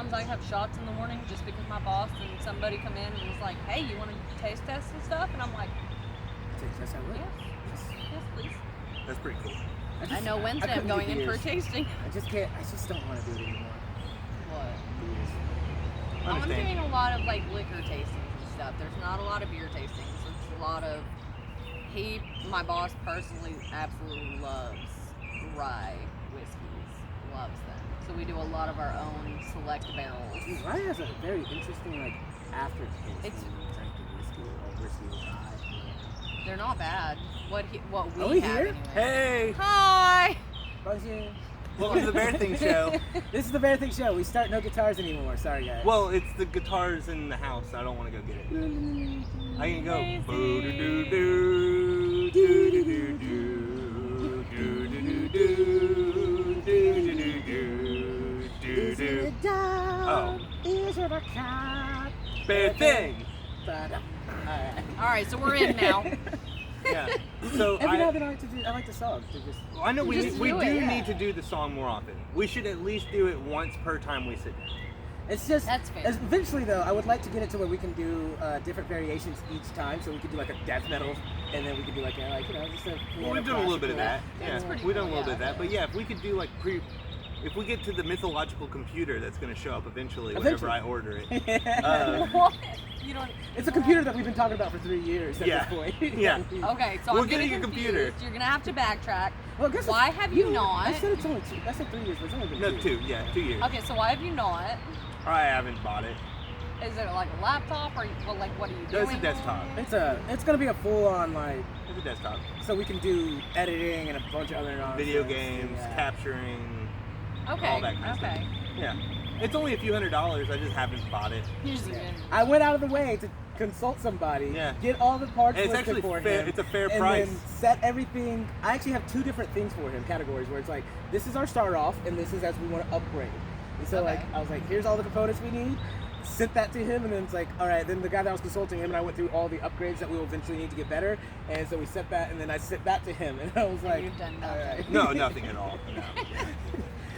times I have shots in the morning just because my boss and somebody come in and was like, hey, you want to taste test and stuff? And I'm like, Yes, I would. yes, please. That's pretty cool. I know Wednesday I'm going in for a tasting. I just don't want to do it anymore. What? I'm doing a lot of like liquor tastings and stuff. There's not a lot of beer tastings. It's a lot of, my boss personally absolutely loves rye whiskeys. Loves them. So we do a lot of our own select barrels. Rye has a very interesting like aftertaste when It's- you drink the whiskey or whiskey with rye. They're not bad. What Are we we have here? anyway. Hey! Hi! Bonjour. Welcome to the Bear Thing Show. This is the Bear Thing Show. We start no guitars anymore. Sorry, guys. Well, it's the guitars in the house. I don't want to go get it. I can go. Amazing. Boo-doo-doo-doo, doo-doo-doo-doo, doo-doo-doo-doo, doo-doo-doo-doo, Is it a doo-doo. dog? Is it a cat? Bear Thing. Alright. Alright, so we're in now. Yeah. So Every now and then I like the song. To just, I know we Just do do it, yeah. need to do the song more often. We should at least do it once per time we sit down. it's just That's fair. Eventually, though, I would like to get it to where we can do different variations each time. So we could do like a death metal, and then we could do like just a. Well, we've done a little bit of that. That's Yeah, pretty we've done a cool, little bit of yeah. that. But yeah, if we could do like if we get to the mythological computer that's going to show up eventually whenever I order it. What? You don't. It's a computer that we've been talking about for 3 years at Yeah. this point. Yeah. Okay, so We're I'm getting getting a computer. confused. You're gonna have to backtrack. Well, guess Why have you not? I said it's only 2. I said 3 years, but it's only been No, 2 years. Okay, so why have you not? I haven't bought it. Is it like a laptop or what are you No, doing? it's a desktop. It's gonna be a full on like, It's a desktop. so we can do editing and a bunch of other nonsense. Video games, Yeah. capturing, Okay. all that kind of Okay. stuff. Yeah. It's only a few $100s. I just haven't bought it. Here's the I went out of the way to consult somebody, Yeah. get all the parts And it's listed actually for fair- him. it's a fair and price. then set everything. I actually have 2 different things for him, categories where it's like, this is our start off, and this is as we want to upgrade. And so Okay. like, I was like, here's all the components we need. Sent that to him, and then it's like, all right. Then the guy that I was consulting him and I went through all the upgrades that we will eventually need to get better, and so we sent that, and then I sent that to him, and I was like, you've done all nothing. right. No, nothing at all. No.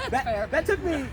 fair. That took me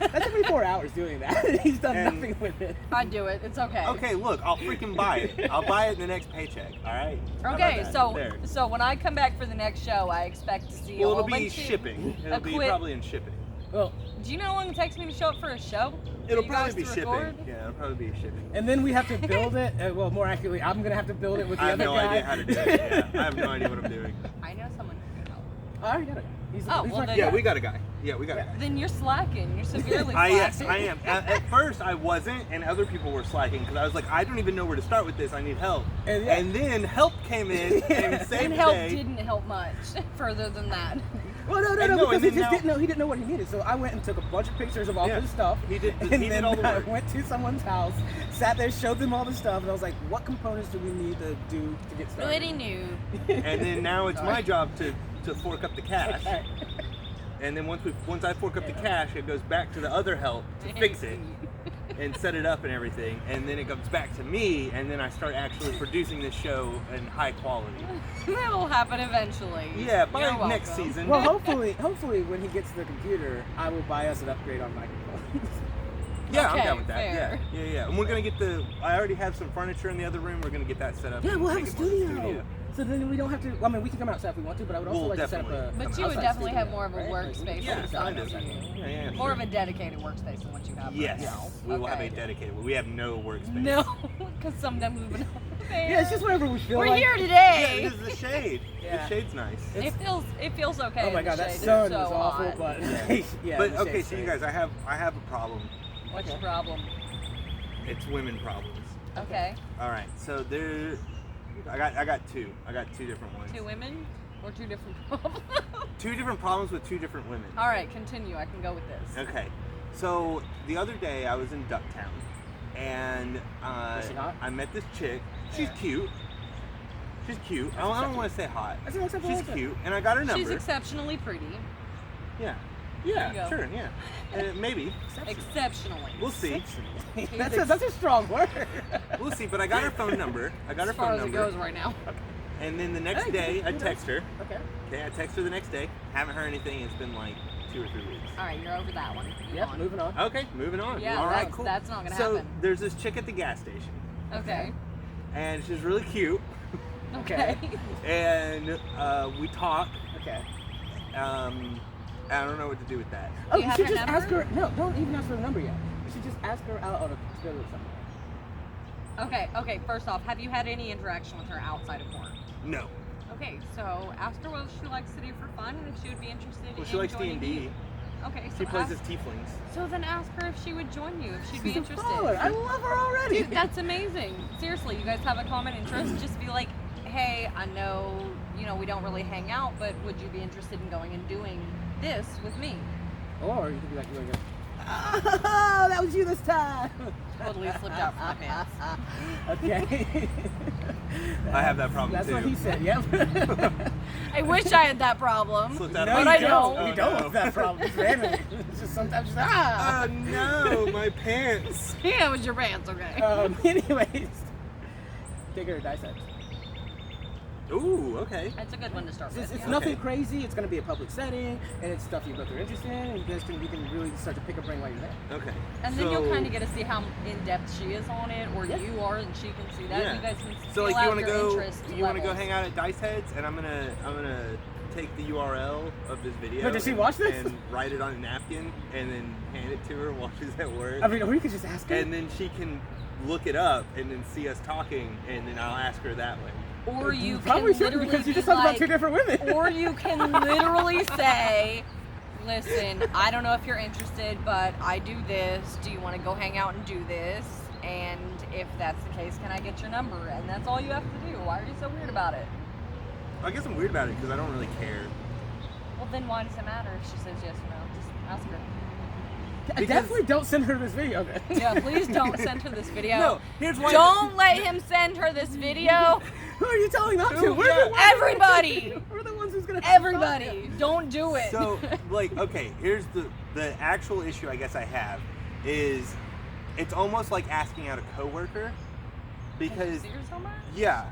4 hours doing that. He's done And- nothing with it. I'd do it. It's okay. Okay, look, I'll freaking buy it. I'll buy it in the next paycheck. All right. How about Okay, that? so There. so when I come back for the next show, I expect to see. Well, a it'll whole be bunch of shipping. It'll be equip- probably in shipping. Well, Do you know how long it takes me to show up for a show? It'll For you probably guys be to shipping. record? Yeah, it'll probably be shipping. and then we have to build it. Well, more accurately, I'm gonna have to build it with the I have other no guy. idea how to do it. Yeah, I have no idea what I'm doing. I know someone who can help. Oh, I already got it. He's Oh, he's well, like, then- Yeah, we got a guy. Yeah, we got a guy. Then you're slacking. You're severely slacking. Yes, I am. At first, I wasn't, and other people were slacking because I was like, I don't even know where to start with this. I need help. And yeah. And then help came in and saved And the help day. didn't help much further than that. Well, no, And no, because and he then just now- didn't know. He didn't know what he needed. So I went and took a bunch of pictures of all Yeah. his stuff. He did the- and he did then all the work. I went to someone's house, sat there, showed them all the stuff, and I was like, "What components do we need to do to get started?" Really new. And then now it's my job to fork up the cash. Okay. And then once I fork up the cash, it goes back to the other help to fix it and set it up and everything. And then it comes back to me, and then I start actually producing this show in high quality. That'll happen eventually. Yeah, by You're next welcome. season. Well, hopefully, when he gets the computer, I will buy us an upgrade on microphones. Yeah, Okay, I'm down with that. fair. Yeah. And we're gonna get I already have some furniture in the other room. We're gonna get that set up. Yeah, and we'll have make a it more studio. So then we don't have to. Well, I mean, we can come outside if we want to, but I would also We'll like to set up a. definitely But you would outside definitely have studio, more of a right? Like, we workspace. can Yeah, set kind up of. outside. Yeah, More sure. of a dedicated workspace than what you have Yes, right now. we will have a Okay. dedicated. We have no workspace. No, because sometimes we've been over there. Yeah, it's just wherever we feel We're like. here Yeah, today. this is the shade. Yeah. The shade's nice. It feels okay. Oh my in the god, that shade. sun It's so is awful, hot. but yeah. But the okay, shade's so you great. guys, I have a problem. What's your problem? It's women problems. Okay. All right, so I got two. I got two different ones. 2 women or 2 different problems? Two different problems with 2 different women. All right, continue. I can go with this. Okay, so the other day I was in Ducktown, and Was she hot? I met this chick. She's cute. She's cute. I don't acceptable. want to say hot. That's an acceptable She's answer. cute, and I got her number. She's exceptionally pretty. Yeah. There Yeah, you go. sure, yeah. Maybe. Exceptionally. We'll see. That's a strong word. We'll see, but I got her phone number. As far as it goes right now. And then the next day, I text her. Okay. Okay, I text her the next day. Haven't heard anything. It's been like 2 or 3 weeks. All right, you're over that one. Move Yep, on. moving on. Okay, moving on. Yeah, All right, cool. that's not gonna so happen. there's this chick at the gas station, Okay. and she's really cute. Okay. And we talk. Okay. I don't know what to do with that. Oh, you you have should her just number? ask her. No, don't even ask for the number yet. You should just ask her out on a together with somewhere. Okay. First off, have you had any interaction with her outside of work? No. Okay, so ask her what she likes to do for fun and if she would be interested Well, in she likes joining D&D. you. Okay, so She plays ask, as tieflings. so then ask her if she would join you, if she'd be She's a interested. follower. I love her already. Dude, that's amazing. Seriously, you guys have a common interest. Just be like, hey, I know, we don't really hang out, but would you be interested in going and doing this with me? Or you could be like, oh, that was you this time. Totally slipped out from my pants. Okay. I have that problem That's too. what he said. Yep. I wish I had that problem. Slipped out No, of you my but I don't. don't. You don't no. have that problem. It's random. It's just sometimes just ah. Oh no, my pants. Yeah, it was your pants, okay. Anyways, take her to dice set. Ooh, okay. That's a good one to start It's with. Yeah. nothing Okay. crazy. It's going to be a public setting, and it's stuff you both are interested in, and you can really start to pick a brain while you're there. Okay. And then So- you'll kind of get to see how in depth she is on it, or Yeah. you are, and she can see that. Yeah. You guys can So feel like out you want to your go interest you want to go levels. hang out at Dice Heads, and I'm gonna take the URL of this video. Wait, does she watch this? And write it on a napkin and then hand it to her while she's at work. I mean, or you could just ask her. And then she can look it up and then see us talking, and then I'll ask her that way. Or you probably can shouldn't literally because you be just talked like, about 2 different women. or you can literally say, listen, I don't know if you're interested, but I do this. Do you want to go hang out and do this? And if that's the case, can I get your number? And that's all you have to do. Why are you so weird about it? I guess I'm weird about it because I don't really care. Well, then why does it matter if she says yes or no? Just ask her. I definitely don't send her this video. Then. Yeah, please don't send her this video. No, here's why. Don't let him send her this video. Who are you telling not Who? to? We're Yeah. the ones Everybody. We're the ones who's gonna. Everybody, don't do it. So, like, okay, here's the actual issue I guess I have is it's almost like asking out a coworker because See her somewhere? yeah,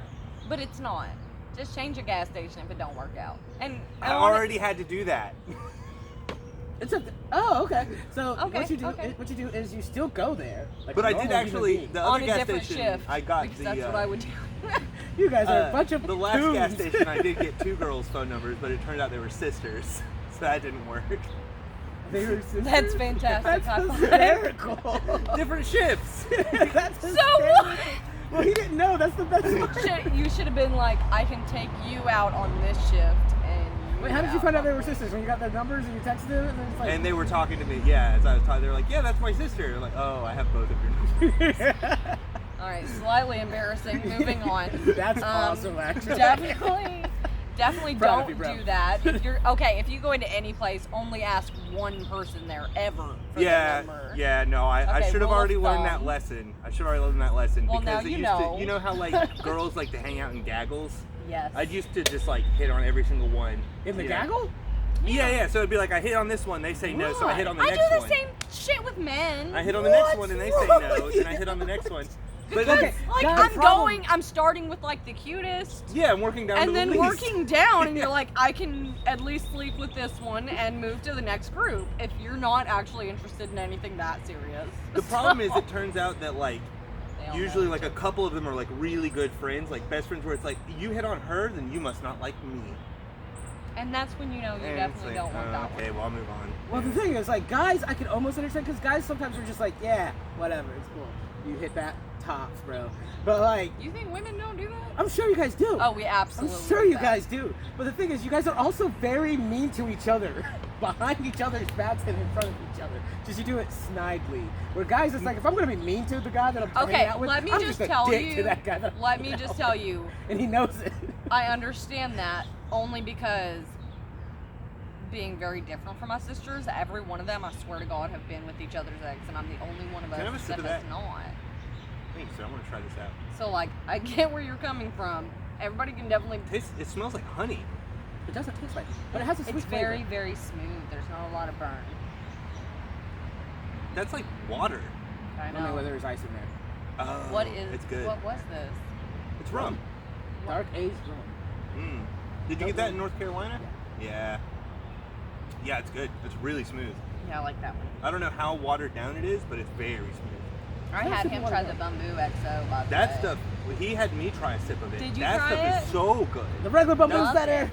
But it's not. Just change a gas station if it don't work out. And I already had to do that. It's a. Oh, okay. So Okay, what you do? okay. What you do is you still go there. Like But a I did normal human actually being. the on other a gas different station shift. I got because the that's what I would do. You guys are a bunch of the last gas goons. station I did get 2 girls' phone numbers, but it turned out they were sisters, so that didn't work. They were sisters? That's fantastic. That's High five. hysterical. Different shifts. That's So hysterical. what? Well, he didn't know. That's the best part. You should have been like, I can take you out on this shift. And Wait, how did you find out they on were sisters? When you got their numbers and you texted them, and then it's like. And they were talking to me, yeah, as I was talking, they were like, yeah, that's my sister. I'm like, oh, I have both of your numbers. All right, slightly embarrassing. Moving on. That's awesome, actually. Definitely Proud of don't you, bro. do that. If you go into any place, only ask one person there ever for Yeah, the number. yeah, no, I Okay, should have rule of already learned that thumb. lesson. I should have already learned that lesson Well, because now it you used know. to, you know how like girls like to hang out in gaggles? Yes. I used to just like hit on every single one. In the you know? gaggle? Yeah, so it'd be like I hit on this one, they say no, so I hit on the I next do the one. same shit with men. I hit on the next What's one and they say wrong no, with then I you? hit on the next one. But Because, Okay, like, guys, I'm starting with like the cutest, yeah, I'm working down to and the then least. working down, and you're like, I can at least sleep with this one and move to the next group if you're not actually interested in anything that serious. The problem is it turns out that like They all usually know like each a couple of them are like really good friends, like best friends where it's like you hit on her, then you must not like me. and that's when you know you And definitely it's like, don't want that okay, one. well I'll move on. Well, the thing is, like, guys, I can almost understand because guys sometimes are just like, yeah, whatever, it's cool. You hit that tops, bro. But like, You think women don't do that? I'm sure you guys do. Oh, we I'm absolutely. sure do you that. guys do. But the thing is, you guys are also very mean to each other. Behind each other's backs and in front of each other. Just you do it snidely. Where guys, it's like, if I'm going to be mean to the guy that I'm hanging Okay, out with, let me I'm just a tell dick you. to that guy that I'm Let me hanging just out tell with. you. And he knows it. I understand that only because being very different from my sisters, every one of them, I swear to God, have been with each other's ex, and I'm the only one of Can I have a us sip that of has that? not. Thanks, so I'm gonna try this out. So like, I get where you're coming from. Everybody can definitely. It smells like honey. It doesn't taste like it, but it has a sweet It's very, flavor. very smooth. There's not a lot of burn. That's like water. I I don't know know. whether there's ice in there. Oh, What is? It's good. What was this? It's rum. Dark aged rum. Did you get that in North Carolina? Yeah. Yeah, it's good. It's really smooth. Yeah, I like that one. I don't know how watered down it is, but it's very smooth. I had him try the Bamboo XO, by the That way. stuff, he had me try a sip of it. Did you that try stuff it? is so good. The regular bamboo's No. better.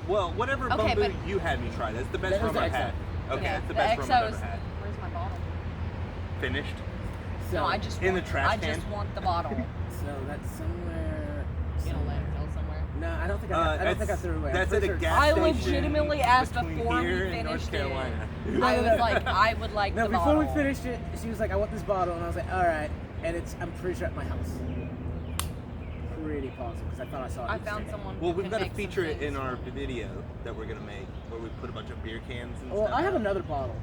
Well, whatever Okay, bamboo but- you had me try, that's the best That was rum the I've XO. had. Okay, Yeah, it's the best rum I've ever had. Where's my bottle? Finished. So, No, I just In want, the trash I can? just want the bottle. so that's somewhere. In a landfill somewhere. No, I don't think I threw it away. That's I'm at a pretty gas I station legitimately asked between before we here and North finished it. Carolina. I was like, I would like No, the before bottle. we finished it, she was like, I want this bottle, and I was like, all right. And I'm pretty sure at my house. Pretty positive because I thought I saw it. I found someone. Well, who we've can got to make some feature it in things our for me. video that we're gonna make, where we put a bunch of beer cans and Well, stuff. I have out. another bottle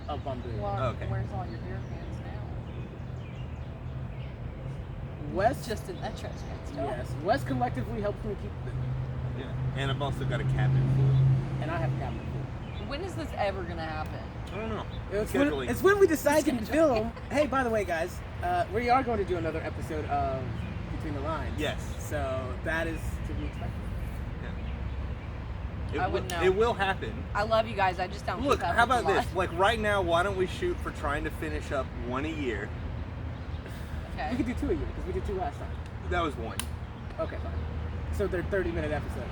of bamboo. Well, Okay. Where's all your beer cans now? Wes, Just in that trash can still. yes, Wes collectively helps me keep them, Yeah, and I've also got a cabinet full. and I have a cabinet full. When is this ever gonna happen? I don't know. It's when we decide to film. Hey, by the way, guys, we are going to do another episode of Between the Lines. Yes. So that is to be expected. Yeah. I wouldn't know. It will happen. I love you guys. I just don't. Look, keep up how with about the this? life. Like right now, why don't we shoot for trying to finish up one a year? Okay. We could do 2 a year because we did 2 last time. That was one. Okay, fine. So they're 30-minute episodes.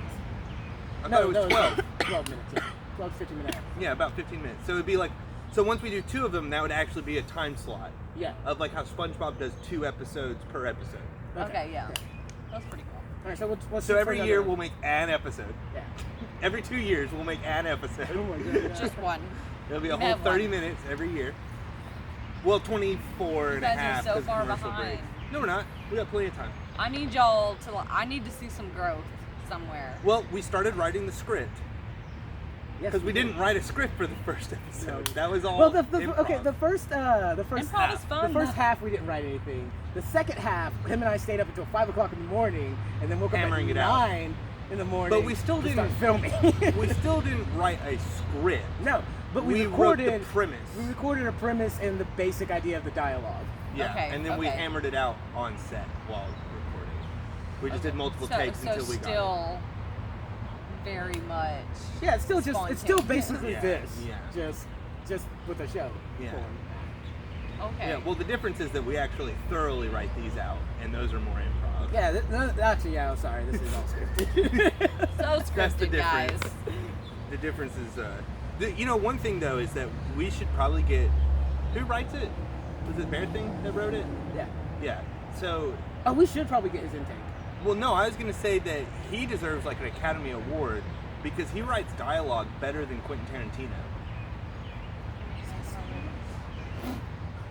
I thought it was 12. 12 minutes. Yeah. 12 to 15 minutes. Yeah, about 15 minutes. So it'd be like, so once we do 2 of them, that would actually be a time slot Yeah. of like how SpongeBob does 2 episodes per episode. Okay. Yeah. That's pretty cool. All right, so let's So shoot for every another year one. we'll make an episode. Yeah. Every 2 years we'll make an episode. Oh my god. Just one. It'll be a We whole have 30 one. minutes every year. Well, 24 and a You guys are half. so 'cause far commercial behind. breaks. No, we're not. We got plenty of time. I need y'all to. I need to see some growth somewhere. Well, we started writing the script Yes, because we did. didn't write a script for the first episode. No. That was all. Well, improv. the first Improv half, is fun, the first though. half we didn't write anything. The second half, him and I stayed up until 5 o'clock in the morning, and then woke up Hammering at it out. 9 in the morning. But we still to start didn't- filming. we still didn't write a script. No, but we wrote recorded the premise. We recorded a premise and the basic idea of the dialogue. Yeah, Okay, and then we okay. hammered it out on set while recording. We just did multiple so, takes so until we got still very much. Yeah, it's still Spontaneous. basically Yeah, this. yeah. Just with a show. Yeah. form. Okay. it. Yeah, well, the difference is that we actually thoroughly write these out, and those are more improv. Yeah, actually, yeah. I'm sorry. This is all scripted. So scripted, That's the guys. difference. The difference is, you know, one thing though is that we should probably get. Who writes it? Was it Bear Thing that wrote it? Yeah. Yeah. So, Oh, we should probably get his intake. well, no, I was gonna say that he deserves like an Academy Award because he writes dialogue better than Quentin Tarantino.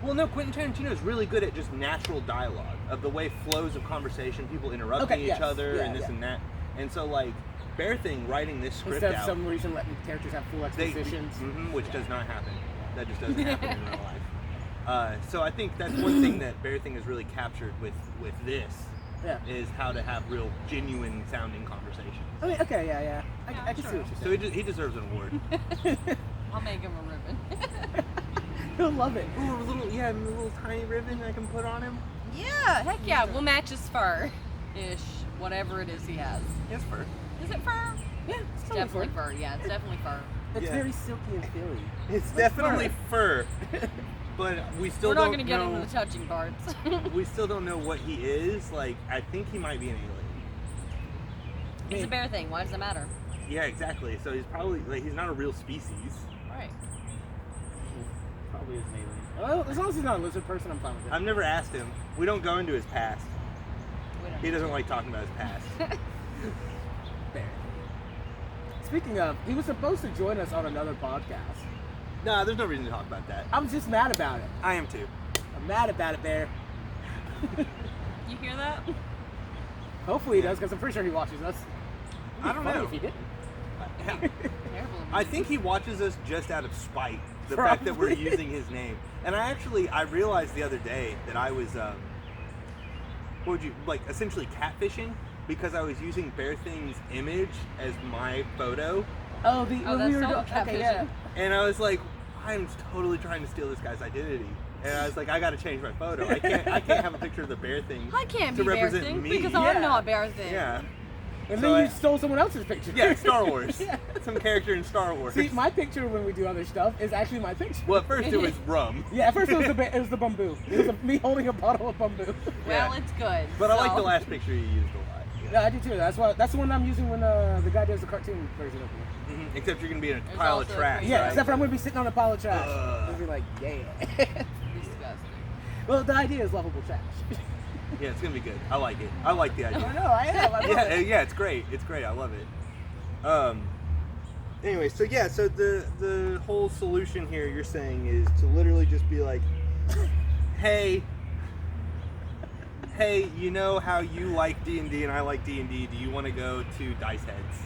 Well, no, Quentin Tarantino is really good at just natural dialogue of the way flows of conversation, people interrupting Okay, each yes, other, yeah, and this yeah. and that. And so, like, Bear Thing writing this script Instead of out, some reason letting characters have full expositions. which does not happen. That just doesn't happen in real life. So I think that's one thing that Bear Thing has really captured with this Yeah. is how to have real, genuine sounding conversations. I mean, okay, yeah. I can sure. see what you're So saying. he deserves an award. I'll make him a ribbon. He'll love it. Ooh, a little tiny ribbon I can put on him. Yeah, heck yeah. We'll match his fur-ish, whatever it is he has. Yes, fur. Is it fur? Yeah, It's totally definitely fur. fur. Yeah, it's definitely fur. It's Yeah. very silky and feely. It's Like definitely fur. But we still We're not don't going to get know. into the touching parts. We still don't know what he is. Like, I think he might be an alien. It's a bear thing. Why does it matter? Yeah, exactly. So he's probably like he's not a real species. Right. Probably is an alien. Well, as long as he's not a lizard person, I'm fine with it. I've never asked him. We don't go into his past. We don't He know. doesn't like talking about his past. Fair. Speaking of, he was supposed to join us on another podcast. Nah, there's no reason to talk about that. I'm just mad about it. I am too. I'm mad about it, Bear. You hear that? Hopefully he does, because I'm pretty sure he watches us. It'd be I don't funny know. If he didn't. Terrible. I think he watches us just out of spite. The fact that we're Probably. using his name. And I realized the other day that I was, essentially catfishing because I was using Bear Thing's image as my photo. Oh, Oh, when that's we were so doing, okay, yeah. catfishing. And I was like, I'm totally trying to steal this guy's identity. And I was like, I gotta change my photo. I can't have a picture of the Bear Thing I can't to be Bear represent Thing me. because Yeah. I'm not Bear Thing. Yeah. And So then you I- stole someone else's picture. Yeah, Star Wars. Yeah. Some character in Star Wars. See, my picture when we do other stuff is actually my picture. Well, at first it was rum. Yeah, at first it was the bamboo. It was me holding a bottle of bamboo. Well, it's good. But I like the so- last picture you used a lot. Yeah, I do too. That's the one I'm using when the guy does the cartoon version of it. Except you're gonna be in a There's pile of also a trash. crazy- Yeah, right? except for I'm gonna be sitting on a pile of trash. Ugh. It'll be like, yeah. Disgusting. Well, the idea is lovable trash. Yeah, it's gonna be good. I like it. I like the I idea. know, I am. I love Yeah, it. yeah, it's great. It's great. I love it. Anyway, so yeah, so the whole solution here you're saying is to literally just be like, hey, you know how you like D&D and I like D&D. Do you want to go to Dice Heads?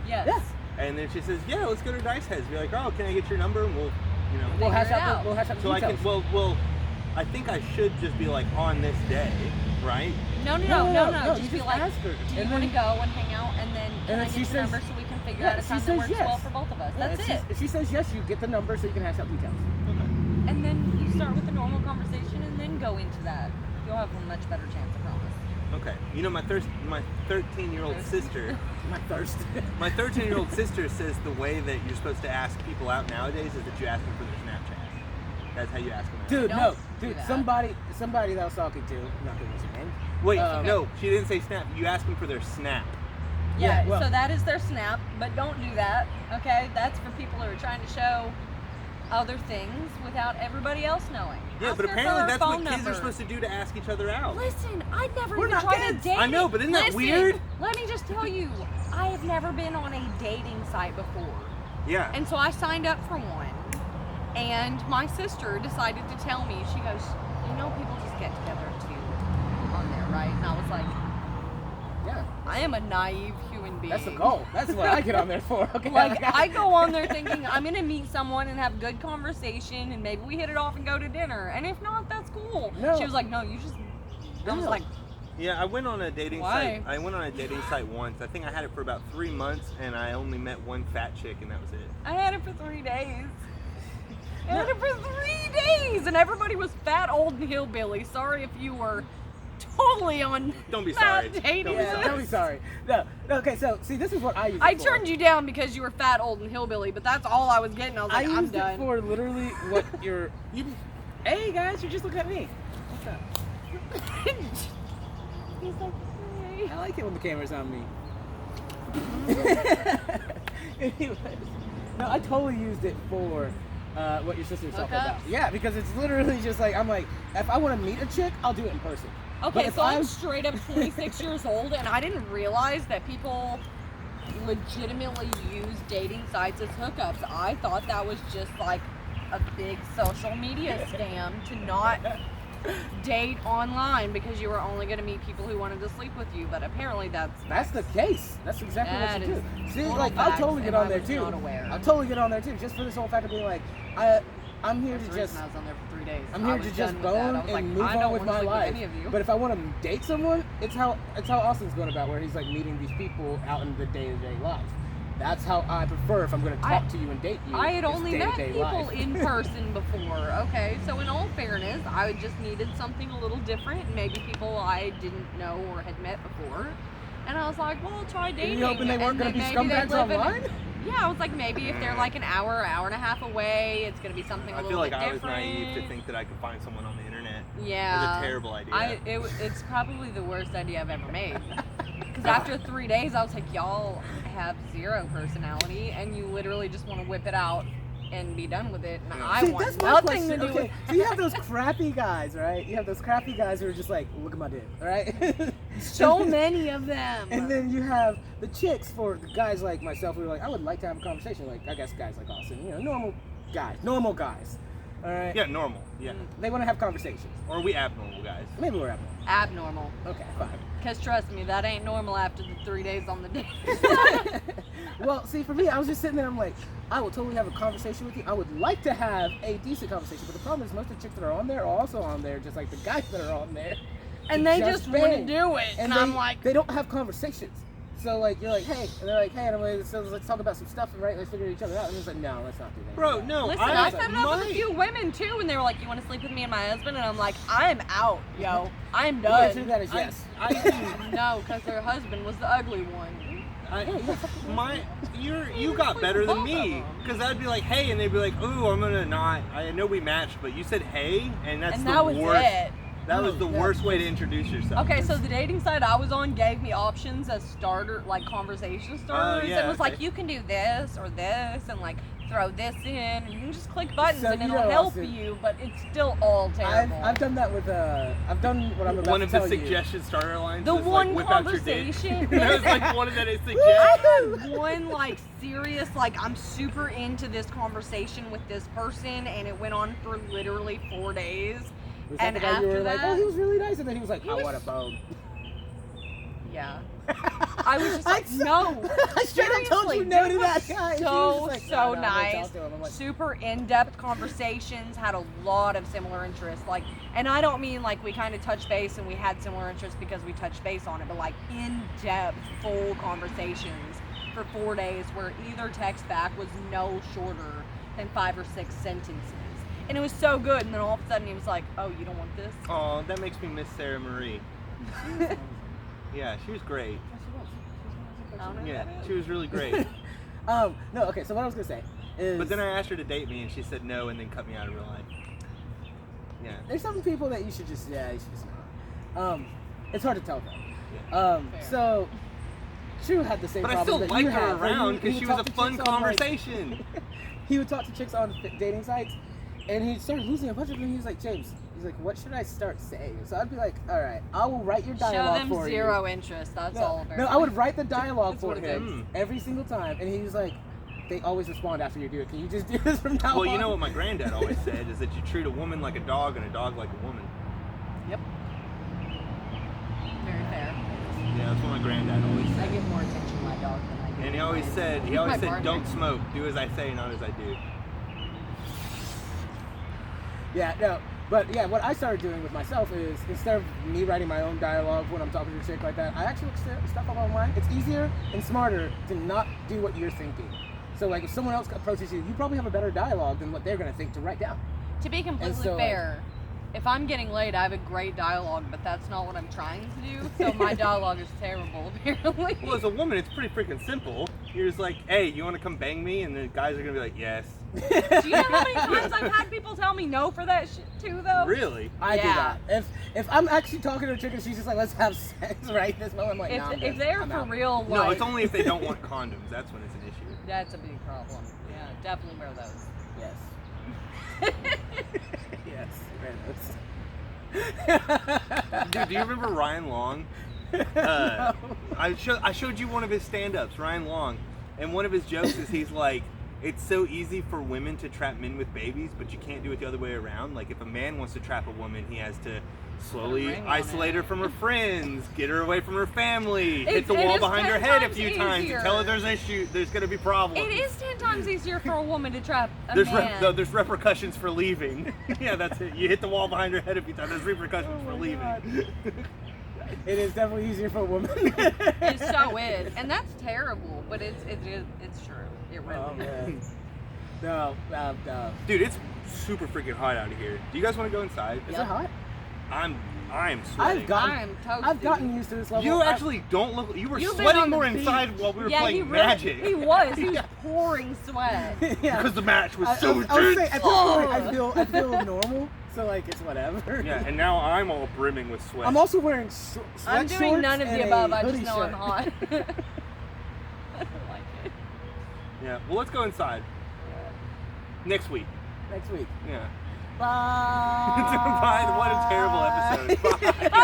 Yes. Yeah. And then she says, yeah, let's go to Dice Heads. Be like, oh, can I get your number? And we'll We'll hash Figure it out. out. We'll hash out the So I details. can. Well, I think I should just be like on this day, right? No. No, Just you be just like, ask her. do you And want to then- go and hang out, and then can and I then get she your says- number so we can figure Yeah, out a she time that says works yes. well for both of us? Yeah, That's it. If she says yes, you get the number so you can hash out details. And then you start with a normal conversation, and then go into that. You'll have a much better chance, I promise. Okay. You know, my 13-year-old sister. My thirst. My 13-year-old sister says the way that you're supposed to ask people out nowadays is that you ask them for their Snapchat. That's how you ask them out. Dude, Don't no. do Dude, that. somebody that I was talking to, I'm not gonna mention name. Wait, Okay. no, she didn't say Snap. You ask them for their Snap. Yeah, Yeah, well- so that is their snap, but don't do that, okay? That's for people who are trying to show other things without everybody else knowing. Yeah, Ask but her for apparently her that's what phone kids number. are supposed to do to ask each other out. Listen, I'd never We're even not tried kids. a date. I know, but isn't that Listen, weird? Let me just tell you, I have never been on a dating site before. Yeah. And so I signed up for one. And my sister decided to tell me, she goes, you know, people just get together too on there, right? And I was like, Yeah. I am a naive human being. That's the goal. That's what I get on there for. Okay. Like, I go on there thinking I'm going to meet someone and have good conversation and maybe we hit it off and go to dinner. And if not, that's cool. No. She was like, no, you just... I was No. like, Yeah, I went on a dating Why? site. I went on a dating site once. I think I had it for about 3 months, and I only met one fat chick, and that was it. I had it for 3 days. I had it for 3 days, and everybody was fat, old, and hillbilly. Sorry if you were totally on Don't be that sorry. dating Don't be Yeah, site. don't be sorry. No, okay, so see, this is what I use. I it for. turned you down because you were fat, old, and hillbilly, but that's all I was getting. I was I like, I'm used it done. for literally what you're. Hey guys, you just look at me. What's up? He's like, hey. I like it when the camera's on me. Anyways, no, I totally used it for what your sister was talking about. Hookups? Yeah, because it's literally just like I'm like, if I want to meet a chick, I'll do it in person. But Okay, if so I'm I'm- straight up 26 years old, and I didn't realize that people legitimately use dating sites as hookups. I thought that was just like a big social media scam to not date online because you were only going to meet people who wanted to sleep with you. But apparently that's the case. That's exactly That what you is do. See, total like I'll facts, totally get and on I there was too. not aware. I'll totally get on there too, just for this whole fact of being like, I'm here That's to the just. reason I was on there for 3 days. I'm I here was to just done with that. bone I was and like, move I on don't with wanna my sleep with life. any of you. But if I want to date someone, it's how Austin's going about, where he's like meeting these people out in the day-to-day life. That's how I prefer if I'm going to talk to you and date you. I had it's only met day-to-day people life. in person before. Okay, so in all fairness, I just needed something a little different. Maybe people I didn't know or had met before. And I was like, well, I'll try dating. you hoping they weren't And gonna be then maybe scumbags they'd live in- online? Yeah, I was like, maybe if they're like an hour and a half away, it's going to be something a I little feel like bit I was different. naive to think that I could find someone on the internet. Yeah. It was a terrible idea. It's probably the worst idea I've ever made. Because after 3 days, I was like, y'all have zero personality, and you literally just want to whip it out and be done with it. And I See, want that's my nothing question. to do Okay, with so you have those crappy guys, right? You have those crappy guys who are just like, look at my dick, right? so many of them. And then you have the chicks for the guys like myself who are like, I would like to have a conversation. Like, I guess guys like Austin, normal guys. All right. Yeah, normal. Yeah. They want to have conversations. Or are we abnormal guys? Maybe we're abnormal. Abnormal. Okay, fine. Because trust me, that ain't normal after the 3 days on the date. Well, see, for me, I was just sitting there. I'm like, I will totally have a conversation with you. I would like to have a decent conversation, but the problem is most of the chicks that are on there are also on there, just like the guys that are on there. and they just want to bang. do it. And I'm like, they don't have conversations. So like, you're like, hey, and they're like, hey, and I'm like, so let's talk about some stuff, and right, let's figure each other out. And it's like, no, let's not do that. Bro, no. listen, I set it up with a few women too, and they were like, you want to sleep with me and my husband? And I'm like, I'm out, yo. I'm The done. answer to that is yes. No, because their husband was the ugly one. You got better than me, Both of 'em. because I'd be like, hey, and they'd be like, ooh, I'm gonna not. I know we matched, but you said hey, and that's And the that was worst. it. That was the Yeah. worst way to introduce yourself. Okay, so the dating site I was on gave me options as starter, like conversation starters. yeah, It was like, okay. you can do this or this, and like throw this in, and you can just click buttons So, and you it'll know, help Austin, you, but it's still all terrible. I've done that with I've done what I'm about One to of the tell you. suggested starter lines The was one like, whip out your dick. conversation- That was like one of that is I suggested. had one like serious, like I'm super into this conversation with this person, and it went on for literally 4 days. Was that And the guy you were after like, that- oh, he was really nice, and then he was like, He I was- want a bone. Yeah. I was just like, no. I straight up told you Seriously, no dude to that was guy. and she was So, just like, so "No, I'm gonna nice. talk to him." I'm like, Super in-depth conversations, had a lot of similar interests. Like, and I don't mean like we kind of touched base and we had similar interests because we touched base on it, but like in-depth, full conversations for 4 days where either text back was no shorter than 5 or 6 sentences. And it was so good, and then all of a sudden he was like, oh, you don't want this? Oh, that makes me miss Sarah Marie. Yeah, she was great. I don't know who Yeah, that is. she was really great. no, okay, so what I was gonna say is, But then I asked her to date me, and she said no, and then cut me out of real life. Yeah. there's some people that you should just not. It's hard to tell though. Yeah. Fair. So, True had the same But I problem still that you liked her had, where around he because she would was talk a to fun chicks on, like- conversation. he would talk to chicks on dating sites, and he started losing a bunch of them. He was like, James, he's like, what should I start saying? So I'd be like, all right, I will write your Show dialogue them for zero you. interest. That's No, all. no, I would write the dialogue That's for what it him is. every single time, and he was like, they always respond after you do it. Can you just do this from now on? Well, you know what my granddad always said is that you treat a woman like a dog and a dog like a woman. Yep. Very fair. Yeah, that's what my granddad always I said. give more attention to my dog than I do. And he to always my- said, my partner. don't smoke. Do as I say, not as I do. Yeah, no. But yeah, what I started doing with myself is instead of me writing my own dialogue when I'm talking to a chick like that, I actually look stuff up online. It's easier and smarter to not do what you're thinking. So like if someone else approaches you, you probably have a better dialogue than what they're gonna think to write down. To be completely so, like- fair, if I'm getting laid, I have a great dialogue, but that's not what I'm trying to do. So my dialogue is terrible, apparently. Well, as a woman, it's pretty freaking simple. You're just like, hey, you want to come bang me? And the guys are going to be like, yes. Do you know how many times I've had people tell me no for that shit too, though? Really? I do Yeah. that. If I'm actually talking to a chick and she's just like, let's have sex right this moment, I'm like, nah, I'm If good. they're I'm for out. real, No, like, it's only if they don't want condoms. That's when it's an issue. that's a big problem. Yeah, definitely wear those. Yes. Yes. Very nice. Dude, do you remember Ryan Long? No. I showed you one of his stand-ups, Ryan Long, and one of his jokes is he's like, it's so easy for women to trap men with babies, but you can't do it the other way around. Like if a man wants to trap a woman, he has to slowly ring on isolate her it. from her friends, get her away from her family, hit It- the it wall is behind her 10 head a times few times, easier. and tell her there's gonna be problems. It is 10 times easier for a woman to trap a There's man. there's repercussions for leaving. Yeah, that's it. You hit the wall behind her head a few times. There's repercussions for Oh my leaving. God. It is definitely easier for a woman. It so is, and that's terrible. But it's true. It really Oh is. man. No, no. Dude, it's super freaking hot out of here. Do you guys want to go inside? Is Yep. it hot? I'm sweating. I'm toasted. I've gotten used to this level. You actually don't look. You were You've been sweating on the more beach. inside while we were Yeah, he playing really, Magic. he was. He was pouring sweat. Yeah. Because the match was so I would say intense. at this point I feel normal, so like it's whatever. Yeah, and now I'm all brimming with sweat. I'm also wearing sweat I'm doing shorts none of and the a above. I hoodie just know I'm shirt. hot. I don't like it. Yeah. Well, let's go inside. Next week. Next week. Yeah. Bye. Bye. What a terrible episode. Bye.